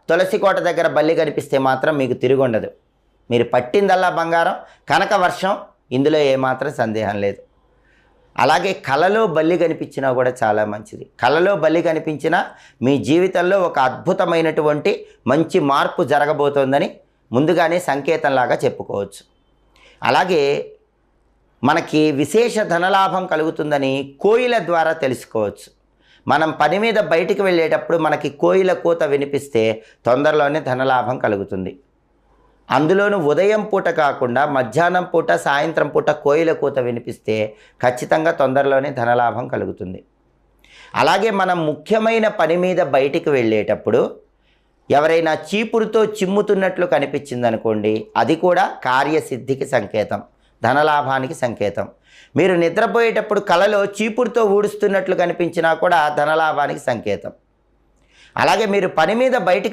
తులసి కోట దగ్గర బల్లి కనిపిస్తే మాత్రం మీకు తిరుగుండదు. మీరు పట్టిందల్లా బంగారం, కనక వర్షం, ఇందులో ఏమాత్రం సందేహం లేదు. అలాగే కలలో బల్లి కనిపించినా కూడా చాలా మంచిది. కలలో బల్లి కనిపించినా మీ జీవితంలో ఒక అద్భుతమైనటువంటి మంచి మార్పు జరగబోతోందని ముందుగానే సంకేతంలాగా చెప్పుకోవచ్చు. అలాగే మనకి విశేష ధనలాభం కలుగుతుందని కోయిల ద్వారా తెలుసుకోవచ్చు. మనం పని మీద బయటికి వెళ్ళేటప్పుడు మనకి కోయిల కూత వినిపిస్తే తొందరలోనే ధనలాభం కలుగుతుంది. అందులోనూ ఉదయం పూట కాకుండా మధ్యాహ్నం పూట, సాయంత్రం పూట కోయిల కూత వినిపిస్తే ఖచ్చితంగా తొందరలోనే ధనలాభం కలుగుతుంది. అలాగే మనం ముఖ్యమైన పని మీద బయటికి వెళ్ళేటప్పుడు ఎవరైనా చీపురుతో చిమ్ముతున్నట్లు కనిపించిందనుకోండి, అది కూడా కార్యసిద్ధికి సంకేతం, ధనలాభానికి సంకేతం. మీరు నిద్రపోయేటప్పుడు కలలో చీపురుతో ఊడుస్తున్నట్లు కనిపించినా కూడా ధనలాభానికి సంకేతం. అలాగే మీరు పని మీద బయటికి